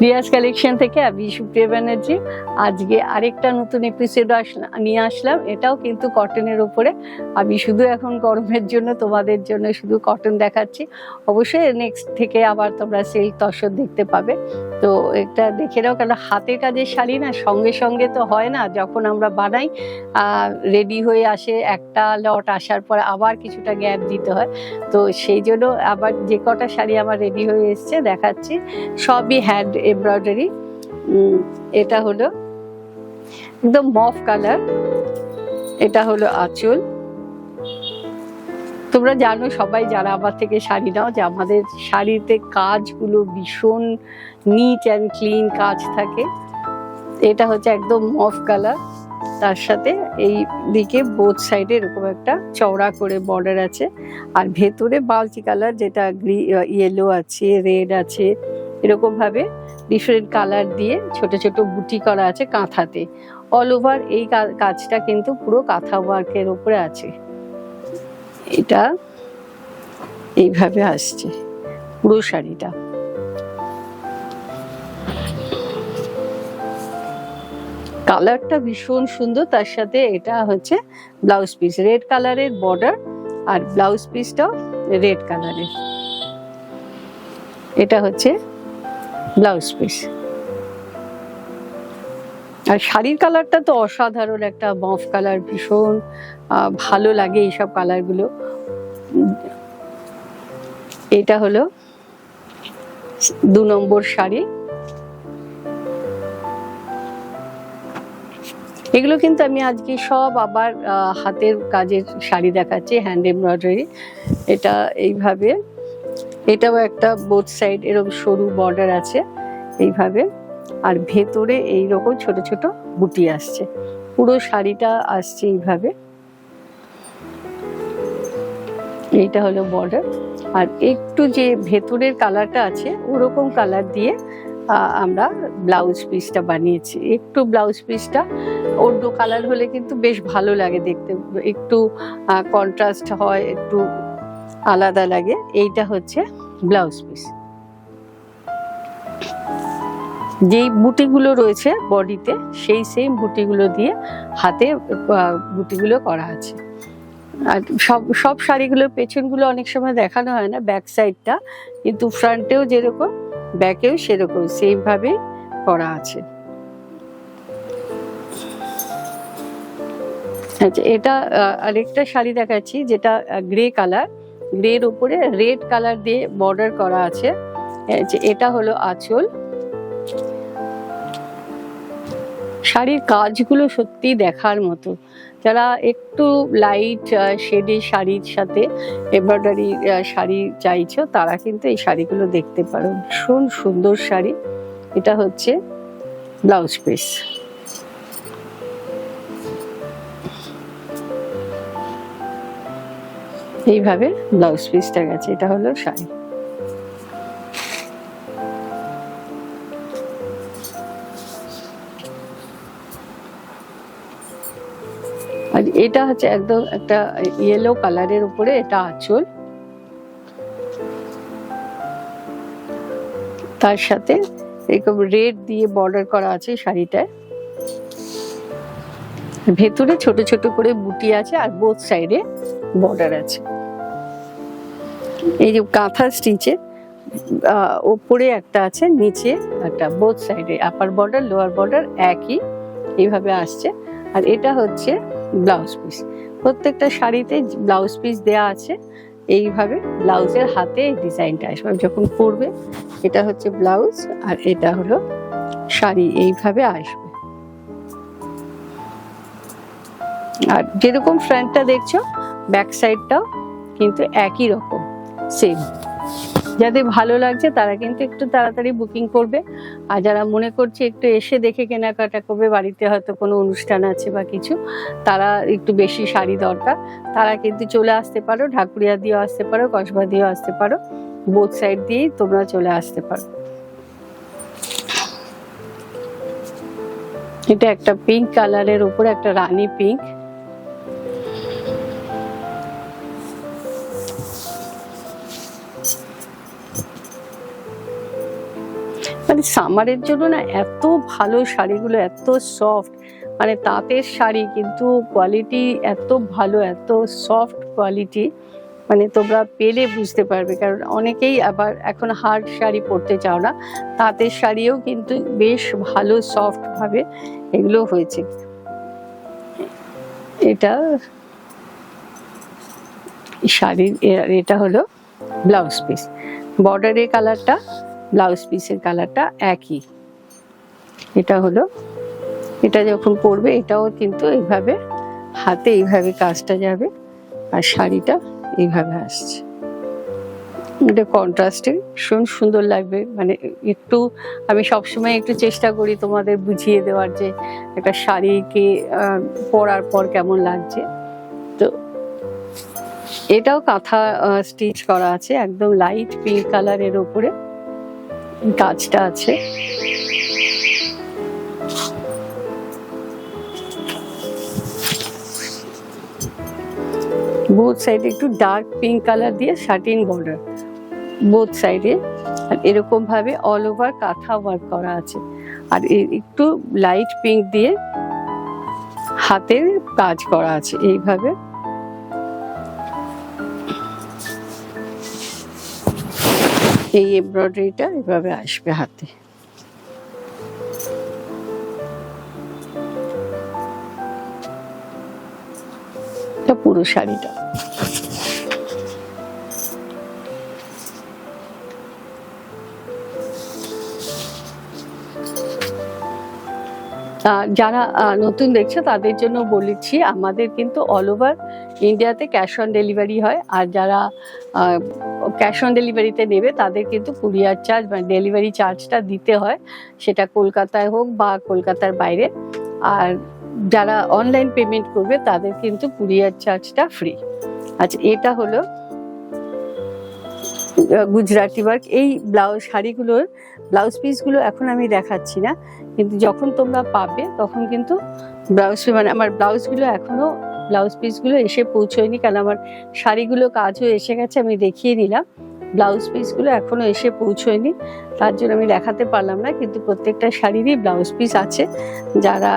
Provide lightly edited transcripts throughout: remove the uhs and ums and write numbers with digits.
Riaz collection থেকে আমি সুপ্রিয়া ব্যানার্জি আজকে আরেকটা নতুন এপিসোড নিয়ে আসলাম। এটাও কিন্তু কটনের উপরে। আমি শুধু এখন গরমের জন্য তোমাদের জন্য শুধু কটন দেখাচ্ছি। অবশ্যই নেক্সট থেকে আবার তোমরা সিল্ক তসর দেখতে পাবে। তো এটা দেখে নাও, কারণ হাতের কাজের শাড়ি না সঙ্গে সঙ্গে তো হয় না। যখন আমরা বানাই রেডি হয়ে আসে একটা লট, আসার পর আবার কিছুটা গ্যাপ দিতে হয়। তো সেই জন্য আবার যে কটা শাড়ি আমার রেডি হয়ে এসছে দেখাচ্ছি, সবই হ্যান্ড এমব্রয়ডারি। এটা হলো একদম মফ কালার, এটা হলো আঁচল। তোমরা জানো সবাই যারা আমার থেকে শাড়ি নাও যে আমাদের শাড়িতে কাজগুলো ভীষণ নিট অ্যান্ড ক্লিন কাজ থাকে। এটা হচ্ছে একদম মফ কালার, তার সাথে এই দিকে বোথ সাইডে এরকম একটা চওড়া করে বর্ডার আছে, আর ভেতরে বালচি কালার যেটা ইয়েলো আছে, রেড আছে, এরকম ভাবে ডিফারেন্ট কালার দিয়ে ছোট ছোট বুটি করা আছে কাঁথাতে। অল ওভার এই কাজটা কিন্তু পুরো কাঁথা ওয়ার্কের উপরে আছে। এটা এইভাবে আসছে পুরো শাড়িটা। কালারটা ভীষণ সুন্দর, তার সাথে এটা হচ্ছে ব্লাউজ পিস, রেড কালারের বর্ডার আর ব্লাউজ পিসটাও রেড কালারের। এটা হচ্ছে ব্লাউজ পিস। আর শাড়ির কালারটা তো অসাধারণ, একটা মফ কালার, ভীষণ ভালো লাগে এইসব কালারগুলো। এটা হলো 2 নম্বর শাড়ি। এগুলো কিন্তু আমি আজকে সব আবার হাতের কাজের শাড়ি দেখাচ্ছি, হ্যান্ড এমব্রয়ডারি। এটা এইভাবে, এটাও একটা বোথ সাইড এরকম সরু বর্ডার আছে এইভাবে, আর ভেতরে এইরকম ছোট ছোট বুটি আসছে। পুরো শাড়িটা আসছে এইভাবে। এইটা হলো বর্ডার, আর একটু যে ভেতরের কালারটা আছে ওরকম কালার দিয়ে আমরা ব্লাউজ পিসটা বানিয়েছি। একটু ব্লাউজ পিসটা অন্য কালার হলে কিন্তু বেশ ভালো লাগে দেখতে, একটু কন্ট্রাস্ট হয়, একটু আলাদা লাগে। এইটা হচ্ছে ব্লাউজ পিস। যেই বুটিগুলো রয়েছে বডিতে সেই সেম বুটিগুলো দিয়ে হাতে বুটিগুলো করা আছে। আর সব শাড়িগুলোর পেছনগুলো অনেক সময় দেখানো হয় না, ব্যাক সাইডটা, কিন্তু ফ্রন্টেও যেরকম ব্যাকেও সেরকম সেম ভাবে করা আছে। আচ্ছা, এটা আরেকটা শাড়ি দেখাচ্ছি যেটা গ্রে কালার, গ্রের উপরে রেড কালার দিয়ে বর্ডার করা আছে। এটা হলো আঁচল। শাড়ির কাজগুলো সত্যি দেখার মতো। যারা একটু লাইট শেডের শাড়ির সাথে এমব্রয়ডারি শাড়ি চাইছো তারা কিন্তু এই শাড়িগুলো দেখতে পারো, ভীষণ সুন্দর শাড়ি। এটা হচ্ছে ব্লাউজ পিস। এইভাবে ব্লাউজ পিসটা গেছে। এটা হলো শাড়ি। আর এটা হচ্ছে একদম একটা ইয়েলো কালারের উপরে, এটা আঁচল, তার সাথে এরকম রেড দিয়ে বর্ডার করা আছে শাড়িটায়। ভেতরে ছোট ছোট করে বুটি আছে আর বোথ সাইডে বর্ডার আছে। এই যে কাঁথা স্টিচে উপরে একটা আছে, নিচে একটা, বোথ সাইডে আপার বর্ডার লোয়ার বর্ডার একই এইভাবে আসছে। আর এটা হচ্ছে ব্লাউজ পিস। প্রত্যেকটা শাড়িতে ব্লাউজ পিস দেয়া আছে এইভাবে। ব্লাউজের হাতে এই ডিজাইনটা আসবে যখন পরবে। এটা হচ্ছে ব্লাউজ আর এটা হলো শাড়ি, এইভাবে আসবে। আর যেরকম ফ্রন্টটা দেখছো ব্যাক সাইডটাও কিন্তু একই রকম সেম। যাদের ভালো লাগছে তারা কিন্তু একটু তাড়াতাড়ি বুকিং করবে, আর যারা মনে করছে একটু এসে দেখে কেনাকাটা করবে, বাড়িতে হয়তো কোনো অনুষ্ঠান আছে বা কিছু, তারা একটু বেশি শাড়ি দরকার, তারা কিন্তু চলে আসতে পারো। ঢাকুরিয়া দিয়েও আসতে পারো, কসবা দিয়েও আসতে পারো, বোথ সাইড দিয়েই তোমরা চলে আসতে পারো। এটা একটা পিঙ্ক কালারের উপরে একটা রানী পিঙ্ক। মানে সামারের জন্য না এত ভালো শাড়িগুলো, এত সফট, মানে তাঁতের শাড়ি কিন্তু কোয়ালিটি এত ভালো, এত সফট কোয়ালিটি, মানে তোমরা পেলে বুঝতে পারবে। কারণ অনেকেই আবার এখন হার্ড শাড়ি পরতে চাও না, তাঁতের শাড়িও কিন্তু বেশ ভালো সফট ভাবে এগুলো হয়েছে। এটা শাড়ির, এটা হলো ব্লাউজ পিস, বর্ডারের কালারটা ব্লাউজ পিসের কালারটা একই। এটা হলো, এটা যখন পরবে এটাও কিন্তু এইভাবে হাতে এইভাবে কাজটা যাবে, আর শাড়িটা এইভাবে আসছে। এটা কন্ট্রাস্টে ভীষণ সুন্দর লাগবে। মানে একটু আমি সবসময় একটু চেষ্টা করি তোমাদের বুঝিয়ে দেওয়ার যে একটা শাড়িকে পরার পর কেমন লাগছে। তো এটাও কাঁথা স্টিচ করা আছে, একদম লাইট পিঙ্ক কালারের ওপরে কাজটা আছে। বোথ সাইডে একটু ডার্ক পিঙ্ক কালার দিয়ে শার্টিন বর্ডার বোথ সাইডে, আর এরকম ভাবে অল ওভার কাঁথা ওয়ার্ক করা আছে, আর একটু লাইট পিঙ্ক দিয়ে হাতের কাজ করা আছে এইভাবে। এই এমব্রয়ডারিটা এভাবে আসবে হাতে। পুরো শাড়িটা যারা নতুন দেখছে তাদের জন্য বলেছি, আমাদের কিন্তু অল ওভার ইন্ডিয়াতে ক্যাশ অন ডেলিভারি হয়, আর যারা ক্যাশ অন ডেলিভারিতে নেবে তাদের কিন্তু কুরিয়ার চার্জ মানে ডেলিভারি চার্জটা দিতে হয়, সেটা কলকাতায় হোক বা কলকাতার বাইরে। আর যারা অনলাইন পেমেন্ট করবে তাদের কিন্তু কুরিয়ার চার্জটা ফ্রি। আচ্ছা, এটা হলো গুজরাটি ওয়ার্ক। এই ব্লাউজ শাড়িগুলোর ব্লাউজ পিসগুলো এখন আমি দেখাচ্ছি না, কিন্তু যখন তোমরা পাবে তখন কিন্তু ব্লাউজ, মানে আমার ব্লাউজগুলো এখনো ব্লাউজ পিসগুলো এসে পৌঁছয়নি, কারণ আমার শাড়িগুলো কাজও এসে গেছে, আমি দেখিয়ে নিলাম। ব্লাউজ পিসগুলো এখনো এসে পৌঁছয়নি, তার জন্য আমি দেখাতে পারলাম না, কিন্তু প্রত্যেকটা শাড়িরই ব্লাউজ পিস আছে। যারা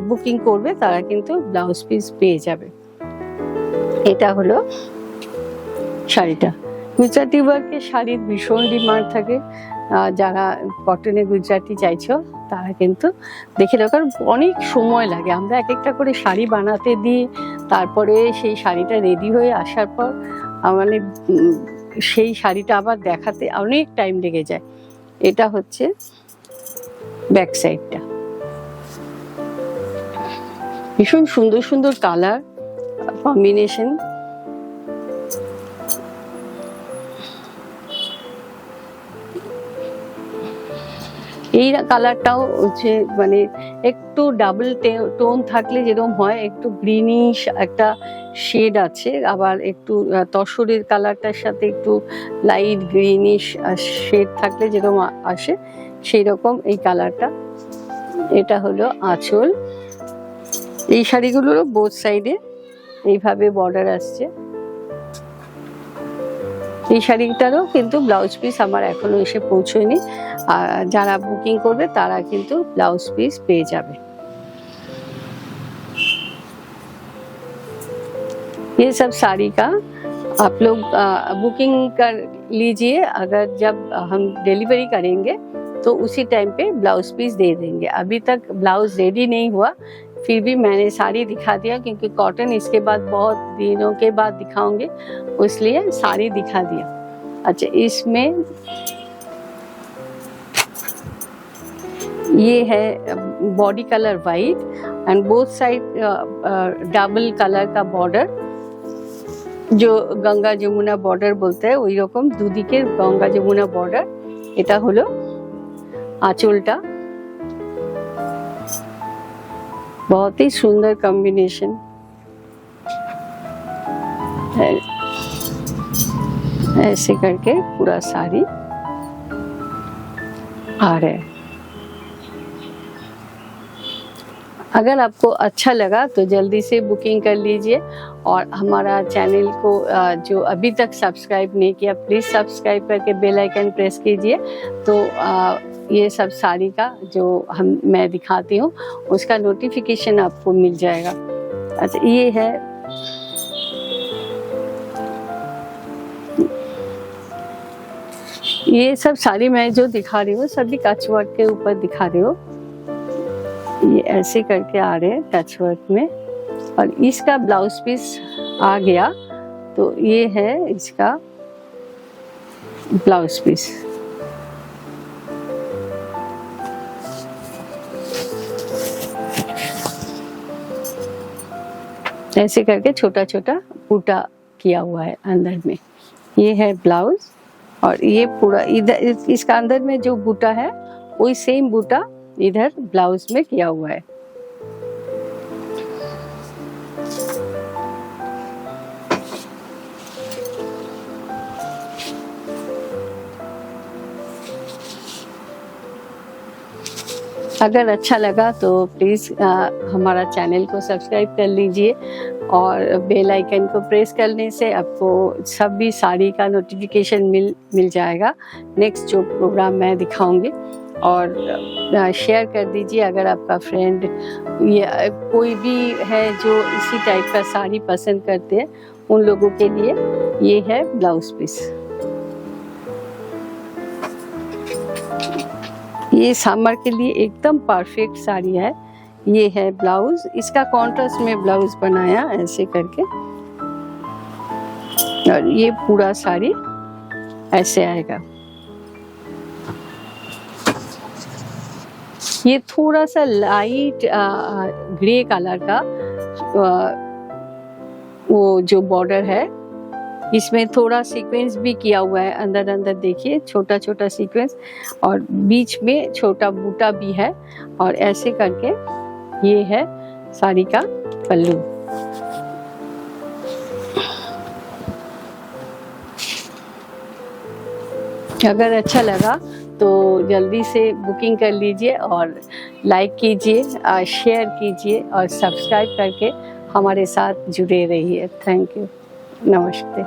বুকিং করবে তারা কিন্তু ব্লাউজ পিস পেয়ে যাবে। এটা হলো শাড়িটা। গুজরাটি ওয়ার্কের শাড়ির ভীষণ ডিমান্ড থাকে, যারা কটনে গুজরাটি চাইছো তারা কিন্তু দেখে নাও, কারণ অনেক সময় লাগে। আমরা এক একটা করে শাড়ি বানাতে দিই, তারপরে সেই শাড়িটা রেডি হয়ে আসার পর মানে সেই শাড়িটা আবার দেখাতে অনেক টাইম লেগে যায়। এটা হচ্ছে ব্যাক সাইডটা, ভীষণ সুন্দর সুন্দর কালার কম্বিনেশন। এই কালারটাও হচ্ছে মানে একটু ডাবল টোন থাকলে যেরকম হয়, একটু গ্রিনিশ একটা শেড আছে, আবার একটু তসরের কালারটার সাথে একটু লাইট গ্রিনিশ শেড থাকলে যেরকম আসে সেই রকম এই কালারটা। এটা হলো আঁচল। এই শাড়িগুলোরও বোথ সাইডে এইভাবে বর্ডার আসছে। এই শাড়িটারও কিন্তু ব্লাউজ পিস আমার এখনো এসে পৌঁছয়নি, আর যারা বুকিং করবে তারা কিন্তু ব্লাউজ পিস পেয়ে যাবে। ये सब साड़ी का आप लोग बुकिंग कर लीजिए, अगर जब हम डिलीवरी करेंगे तो उसी टाइम पे ब्लाउज पीस दे देंगे। अभी तक ब्लाउज रेडी नहीं हुआ, फिर भी मैंने साड़ी दिखा दिया, क्योंकि कॉटन इसके बाद बहुत दिनों के बाद दिखाऊंगे, इसलिए साड़ी दिखा दिया। अच्छा, इसमें ये है body colour white and both side double colour का बॉर्डर, जो गंगा যমুনা बॉर्डर बोलते हैं, ওই রকম দুদিকে গঙ্গা যমুনা বর্ডার। এটা হলো আঁচলটা, बहुत ही सुंदर कॉम्बिनेशन है। ऐसे करके पूरा साड़ी आ रहा है। अगर आपको अच्छा लगा तो जल्दी से बुकिंग कर लीजिए, और हमारा चैनल को जो अभी तक सब्सक्राइब नहीं किया प्लीज़ सब्सक्राइब करके बेल आइकन प्रेस कीजिए, तो ये सब साड़ी का जो मैं दिखाती हूँ उसका नोटिफिकेशन आपको मिल जाएगा। अच्छा ये है, ये सब साड़ी मैं जो दिखा रही हूँ सभी टच वर्क के ऊपर दिखा रही हूँ। ये ऐसे करके आ रहे हैं टच वर्क में, और इसका ब्लाउज पीस आ गया। तो ये है इसका ब्लाउज पीस। ऐसे करके छोटा छोटा बूटा किया हुआ है अंदर में। ये है ब्लाउज, और ये पूरा इधर इसका अंदर में जो बूटा है वही सेम बूटा इधर ब्लाउज में किया हुआ है। अगर अच्छा लगा तो प्लीज़ हमारा चैनल को सब्सक्राइब कर लीजिए, और बेल आइकन को प्रेस करने से आपको सभी साड़ी का नोटिफिकेशन मिल जाएगा, नेक्स्ट जो प्रोग्राम मैं दिखाऊंगी। और शेयर कर दीजिए अगर आपका फ्रेंड या कोई भी है जो इसी टाइप का साड़ी पसंद करते हैं, उन लोगों के लिए ये है ब्लाउज पीस। ये समर के लिए एकदम परफेक्ट साड़ी है। ये है ब्लाउज, इसका कॉन्ट्रास्ट में ब्लाउज बनाया ऐसे करके, और ये पूरा साड़ी ऐसे आएगा। ये थोड़ा सा लाइट ग्रे कलर का वो जो बॉर्डर है, इसमें थोड़ा सीक्वेंस भी किया हुआ है अंदर अंदर, देखिए छोटा छोटा सीक्वेंस, और बीच में छोटा बूटा भी है। और ऐसे करके ये है साड़ी का पल्लू। अगर अच्छा लगा तो जल्दी से बुकिंग कर लीजिए, और लाइक कीजिए, शेयर कीजिए, और सब्सक्राइब करके हमारे साथ जुड़े रहिए। थैंक यू, नमस्ते।